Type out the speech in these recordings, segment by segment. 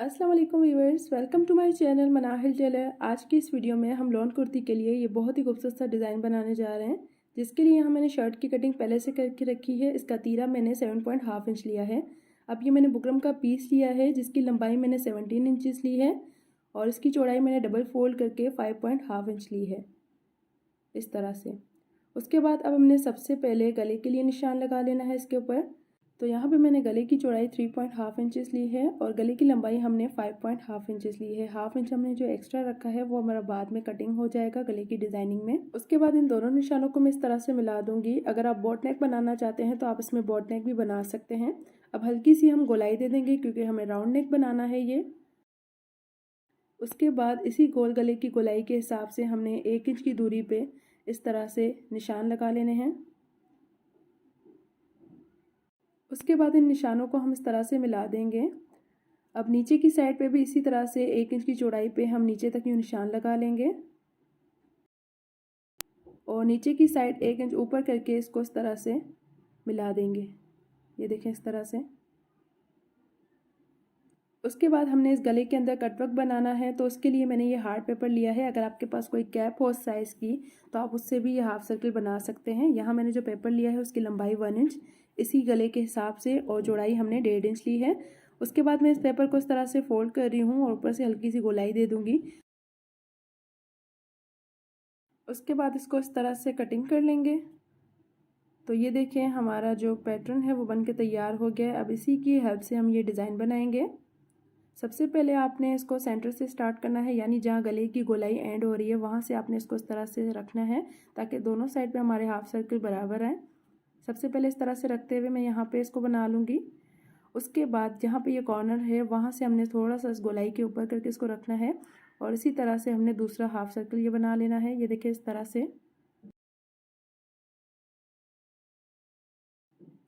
अस्सलाम वालेकुम viewers, welcome to my channel Manahil tailor. आज की इस वीडियो में हम लॉन कुर्ती के लिए ये बहुत ही खूबसूरत सा डिज़ाइन बनाने जा रहे हैं, जिसके लिए यहाँ मैंने शर्ट की कटिंग पहले से करके रखी है। इसका तीरा मैंने 7.5 इंच लिया है। अब ये मैंने बुकरम का पीस लिया है जिसकी लंबाई मैंने 17 इंचज़ ली है और इसकी चौड़ाई मैंने डबल फोल्ड करके 5.5 इंच ली है, इस तरह से। उसके बाद अब हमने सबसे पहले गले के लिए निशान लगा लेना है इसके ऊपर। तो यहाँ पे मैंने गले की चौड़ाई 3.5 इंचज़ ली है और गले की लंबाई हमने 5.5 इंचज़ ली है। हाफ इंच हमने जो एक्स्ट्रा रखा है वो हमारा बाद में कटिंग हो जाएगा गले की डिज़ाइनिंग में। उसके बाद इन दोनों निशानों को मैं इस तरह से मिला दूंगी। अगर आप बॉट नेक बनाना चाहते हैं तो आप इसमें बॉट नेक भी बना सकते हैं। अब हल्की सी हम गोलाई दे देंगे क्योंकि हमें राउंड नेक बनाना है ये। उसके बाद इसी गोल गले की गोलाई के हिसाब से हमने 1 इंच की दूरी पे इस तरह से निशान लगा लेने हैं। उसके बाद इन निशानों को हम इस तरह से मिला देंगे। अब नीचे की साइड पे भी इसी तरह से 1 इंच की चौड़ाई पे हम नीचे तक यूँ निशान लगा लेंगे और नीचे की साइड 1 इंच ऊपर करके इसको इस तरह से मिला देंगे। ये देखें इस तरह से। उसके बाद हमने इस गले के अंदर कटवर्क बनाना है, तो उसके लिए मैंने ये हार्ड पेपर लिया है। अगर आपके पास कोई कैप हो साइज़ की तो आप उससे भी ये हाफ सर्कल बना सकते हैं। यहाँ मैंने जो पेपर लिया है उसकी लंबाई 1 इंच इसी गले के हिसाब से और चौड़ाई हमने 1.5 इंच ली है। उसके बाद मैं इस पेपर को इस तरह से फोल्ड कर रही हूँ और ऊपर से हल्की सी गोलाई दे दूँगी। उसके बाद इसको इस तरह से कटिंग कर लेंगे। तो ये देखें हमारा जो पैटर्न है वो बन के तैयार हो गया है। अब इसी की हेल्प से हम ये डिज़ाइन बनाएंगे। सबसे पहले आपने इसको सेंटर से स्टार्ट करना है, यानी जहाँ गले की गोलाई एंड हो रही है वहाँ से आपने इसको इस तरह से रखना है ताकि दोनों साइड पे हमारे हाफ सर्कल बराबर आए। सबसे पहले इस तरह से रखते हुए मैं यहाँ पे इसको बना लूँगी। उसके बाद जहाँ पे ये कॉर्नर है वहाँ से हमने थोड़ा सा इस गोलाई के ऊपर करके इसको रखना है और इसी तरह से हमने दूसरा हाफ सर्कल ये बना लेना है। ये देखिए इस तरह से।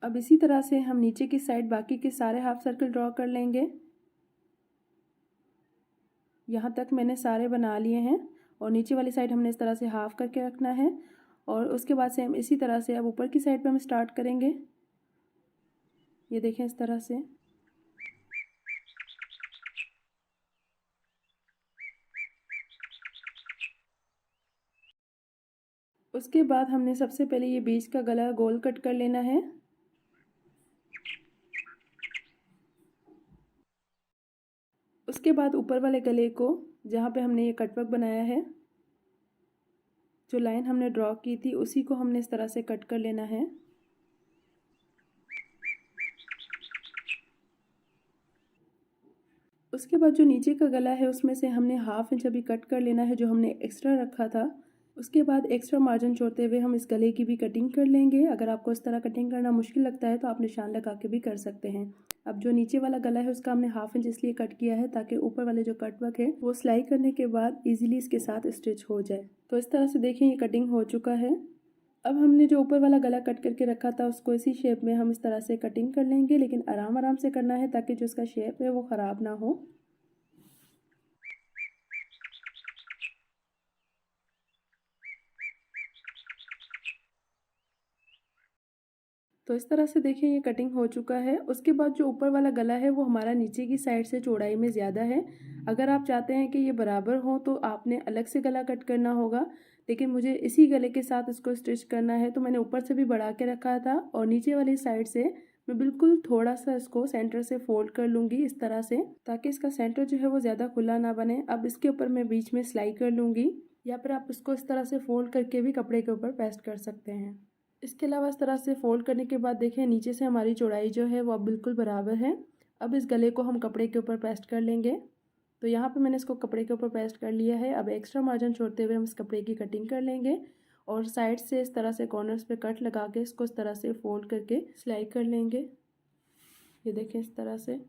अब इसी तरह से हम नीचे की साइड बाकी के सारे हाफ सर्कल ड्रॉ कर लेंगे। यहाँ तक मैंने सारे बना लिए हैं और नीचे वाली साइड हमने इस तरह से हाफ करके रखना है और उसके बाद से हम इसी तरह से अब ऊपर की साइड पे हम स्टार्ट करेंगे। ये देखें इस तरह से। उसके बाद हमने सबसे पहले ये बीच का गला गोल कट कर लेना है। उसके बाद ऊपर वाले गले को जहाँ पे हमने ये कटवर्क बनाया है, जो लाइन हमने ड्रॉ की थी उसी को हमने इस तरह से कट कर लेना है। उसके बाद जो नीचे का गला है उसमें से हमने हाफ इंच अभी कट कर लेना है जो हमने एक्स्ट्रा रखा था। उसके बाद एक्स्ट्रा मार्जिन छोड़ते हुए हम इस गले की भी कटिंग कर लेंगे। अगर आपको इस तरह कटिंग करना मुश्किल लगता है तो आप निशान लगा के भी कर सकते हैं। अब जो नीचे वाला गला है उसका हमने हाफ इंच इसलिए कट किया है ताकि ऊपर वाले जो कटवर्क है वो सिलाई करने के बाद इजीली इसके साथ स्टिच हो जाए। तो इस तरह से देखें ये कटिंग हो चुका है। अब हमने जो ऊपर वाला गला कट करके रखा था उसको इसी शेप में हम इस तरह से कटिंग कर लेंगे, लेकिन आराम आराम से करना है ताकि जो इसका शेप है वो ख़राब ना हो। तो इस तरह से देखिए ये कटिंग हो चुका है। उसके बाद जो ऊपर वाला गला है वो हमारा नीचे की साइड से चौड़ाई में ज़्यादा है। अगर आप चाहते हैं कि ये बराबर हो तो आपने अलग से गला कट करना होगा, लेकिन मुझे इसी गले के साथ इसको स्टिच करना है तो मैंने ऊपर से भी बढ़ा के रखा था और नीचे वाली साइड से मैं बिल्कुल थोड़ा सा इसको सेंटर से फोल्ड कर लूँगी इस तरह से, ताकि इसका सेंटर जो है वो ज़्यादा खुला ना बने। अब इसके ऊपर मैं बीच में सिलाई कर लूँगी या फिर आप इसको इस तरह से फोल्ड करके भी कपड़े के ऊपर पेस्ट कर सकते हैं। इसके अलावा इस तरह से फोल्ड करने के बाद देखें नीचे से हमारी चौड़ाई जो है वो अब बिल्कुल बराबर है। अब इस गले को हम कपड़े के ऊपर पेस्ट कर लेंगे। तो यहाँ पे मैंने इसको कपड़े के ऊपर पेस्ट कर लिया है। अब एक्स्ट्रा मार्जिन छोड़ते हुए हम इस कपड़े की कटिंग कर लेंगे और साइड से इस तरह से कॉर्नर्स पे कट लगा के इसको इस तरह से फोल्ड करके सिलाई कर लेंगे। ये देखें इस तरह से।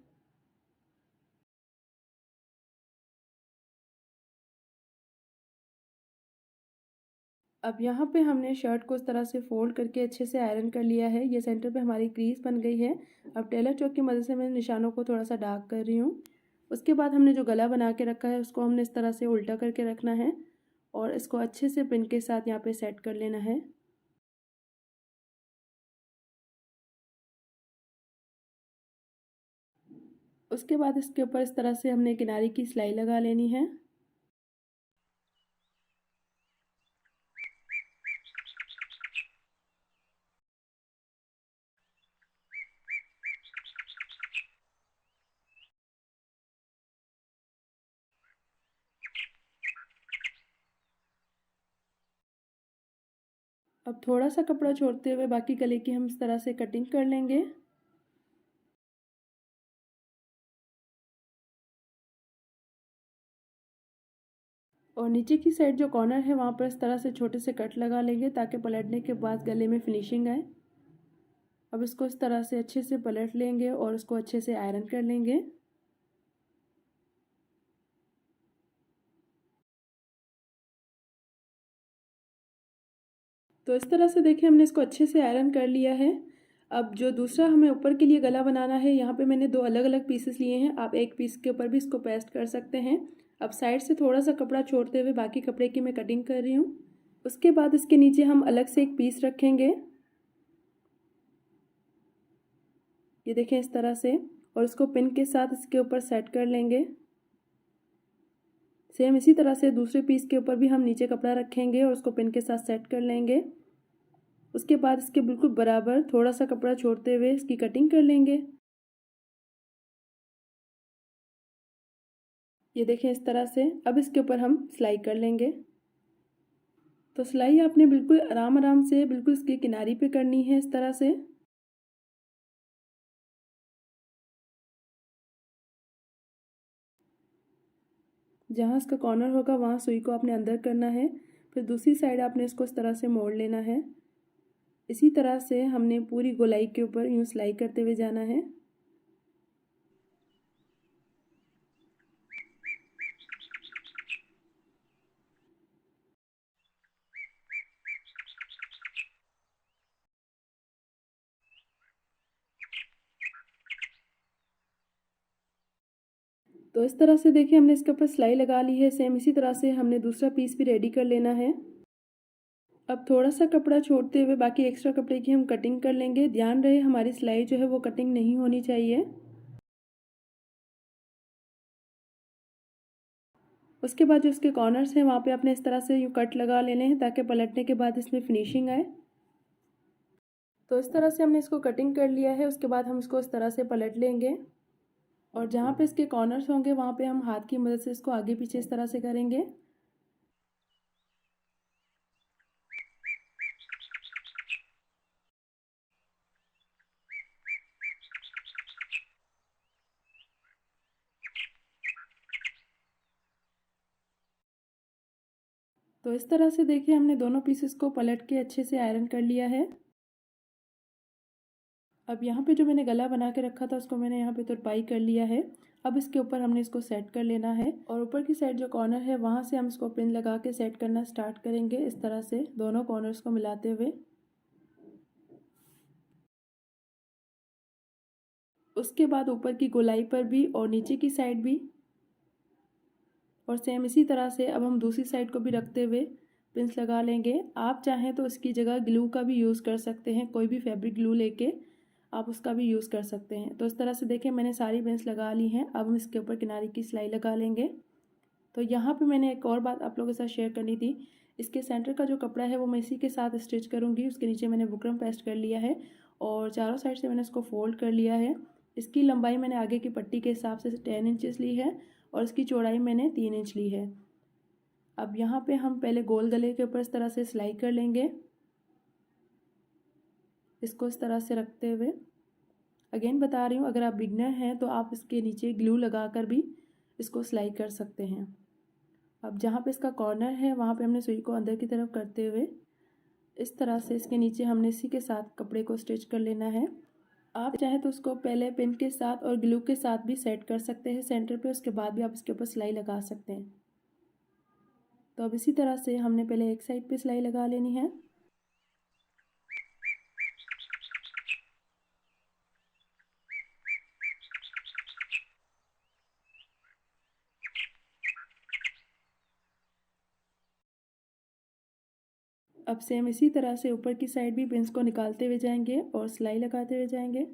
अब यहाँ पे हमने शर्ट को इस तरह से फोल्ड करके अच्छे से आयरन कर लिया है। ये सेंटर पे हमारी क्रीज बन गई है। अब टेलर चौक की मदद से मैं निशानों को थोड़ा सा डार्क कर रही हूँ। उसके बाद हमने जो गला बना के रखा है उसको हमने इस तरह से उल्टा करके रखना है और इसको अच्छे से पिन के साथ यहाँ पे सेट कर लेना है। उसके बाद इसके ऊपर इस तरह से हमने किनारे की सिलाई लगा लेनी है। अब थोड़ा सा कपड़ा छोड़ते हुए बाकी गले की हम इस तरह से कटिंग कर लेंगे। और नीचे की साइड जो कॉर्नर है वहाँ पर इस तरह से छोटे से कट लगा लेंगे ताकि पलटने के बाद गले में फिनिशिंग आए। अब इसको इस तरह से अच्छे से पलट लेंगे और इसको अच्छे से आयरन कर लेंगे। तो इस तरह से देखिए हमने इसको अच्छे से आयरन कर लिया है। अब जो दूसरा हमें ऊपर के लिए गला बनाना है, यहाँ पे मैंने 2 अलग-अलग पीसेस लिए हैं। आप एक पीस के ऊपर भी इसको पेस्ट कर सकते हैं। अब साइड से थोड़ा सा कपड़ा छोड़ते हुए बाकी कपड़े की मैं कटिंग कर रही हूँ। उसके बाद इसके नीचे हम अलग से एक पीस रखेंगे, ये देखें इस तरह से, और इसको पिन के साथ इसके ऊपर सेट कर लेंगे। सेम इसी तरह से दूसरे पीस के ऊपर भी हम नीचे कपड़ा रखेंगे और उसको पिन के साथ सेट कर लेंगे। उसके बाद इसके बिल्कुल बराबर थोड़ा सा कपड़ा छोड़ते हुए इसकी कटिंग कर लेंगे। ये देखें इस तरह से। अब इसके ऊपर हम सिलाई कर लेंगे। तो सिलाई आपने बिल्कुल आराम आराम से बिल्कुल इसकी किनारी पे करनी है, इस तरह से। जहाँ इसका कॉर्नर होगा वहाँ सुई को आपने अंदर करना है, फिर दूसरी साइड आपने इसको इस तरह से मोड़ लेना है। इसी तरह से हमने पूरी गोलाई के ऊपर यूँ सिलाई करते हुए जाना है। तो इस तरह से देखिए हमने इसके ऊपर सिलाई लगा ली है। सेम इसी तरह से हमने दूसरा पीस भी रेडी कर लेना है। अब थोड़ा सा कपड़ा छोड़ते हुए बाकी एक्स्ट्रा कपड़े की हम कटिंग कर लेंगे। ध्यान रहे हमारी सिलाई जो है वो कटिंग नहीं होनी चाहिए। उसके बाद जो इसके कॉर्नर्स हैं वहाँ पे आपने इस तरह से यूँ कट लगा लेने हैं ताकि पलटने के बाद इसमें फिनिशिंग आए। तो इस तरह से हमने इसको कटिंग कर लिया है। उसके बाद हम इसको इस तरह से पलट लेंगे और जहाँ पे इसके कॉर्नर्स होंगे वहाँ पे हम हाथ की मदद से इसको आगे पीछे इस तरह से करेंगे। तो इस तरह से देखिए हमने दोनों पीसेस को पलट के अच्छे से आयरन कर लिया है। अब यहाँ पे जो मैंने गला बना के रखा था उसको मैंने यहाँ पे तुरपाई कर लिया है। अब इसके ऊपर हमने इसको सेट कर लेना है और ऊपर की साइड जो कॉर्नर है वहाँ से हम इसको पिन लगा के सेट करना स्टार्ट करेंगे, इस तरह से दोनों कॉर्नर्स को मिलाते हुए। उसके बाद ऊपर की गोलाई पर भी और नीचे की साइड भी, और सेम इसी तरह से अब हम दूसरी साइड को भी रखते हुए पिंस लगा लेंगे। आप चाहें तो इसकी जगह ग्लू का भी यूज़ कर सकते हैं, कोई भी फैब्रिक ग्लू लेके आप उसका भी यूज़ कर सकते हैं। तो इस तरह से देखें मैंने सारी पिंस लगा ली हैं। अब हम इसके ऊपर किनारे की सिलाई लगा लेंगे। तो यहाँ पे मैंने एक और बात आप लोगों के साथ शेयर करनी थी। इसके सेंटर का जो कपड़ा है वो मैं इसी के साथ स्टिच करूँगी। उसके नीचे मैंने बुकरम पेस्ट कर लिया है और चारों साइड से मैंने इसको फोल्ड कर लिया है। इसकी लंबाई मैंने आगे की पट्टी के हिसाब से 10 इंचेस ली है और इसकी चौड़ाई मैंने 3 इंच ली है। अब यहाँ पे हम पहले गोल गले के ऊपर इस तरह से सिलाई कर लेंगे, इसको इस तरह से रखते हुए। अगेन बता रही हूँ, अगर आप बिगनर हैं तो आप इसके नीचे ग्लू लगा कर भी इसको सिलाई कर सकते हैं। अब जहाँ पे इसका कॉर्नर है वहाँ पे हमने सुई को अंदर की तरफ करते हुए इस तरह से इसके नीचे हमने इसी के साथ कपड़े को स्टिच कर लेना है। आप चाहें तो उसको पहले पिन के साथ और ग्लू के साथ भी सेट कर सकते हैं सेंटर पे, उसके बाद भी आप इसके ऊपर सिलाई लगा सकते हैं। तो अब इसी तरह से हमने पहले एक साइड पे सिलाई लगा लेनी है। अब सेम इसी तरह से ऊपर की साइड भी पिंस को निकालते हुए जाएंगे और सिलाई लगाते हुए जाएंगे।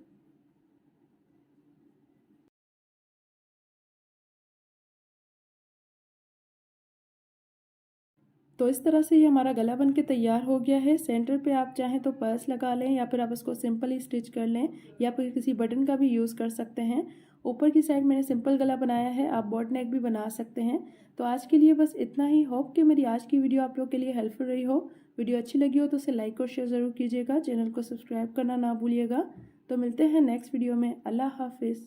तो इस तरह से ये हमारा गला बन के तैयार हो गया है। सेंटर पे आप चाहें तो पर्स लगा लें या फिर आप इसको सिंपल ही स्टिच कर लें या फिर किसी बटन का भी यूज़ कर सकते हैं। ऊपर की साइड मैंने सिंपल गला बनाया है, आप बॉट नेक भी बना सकते हैं। तो आज के लिए बस इतना ही। होप कि मेरी आज की वीडियो आप लोग के लिए हेल्पफुल रही हो। वीडियो अच्छी लगी हो तो उसे लाइक और शेयर ज़रूर कीजिएगा। चैनल को सब्सक्राइब करना ना भूलिएगा। तो मिलते हैं नेक्स्ट वीडियो में। अल्लाह हाफिज़।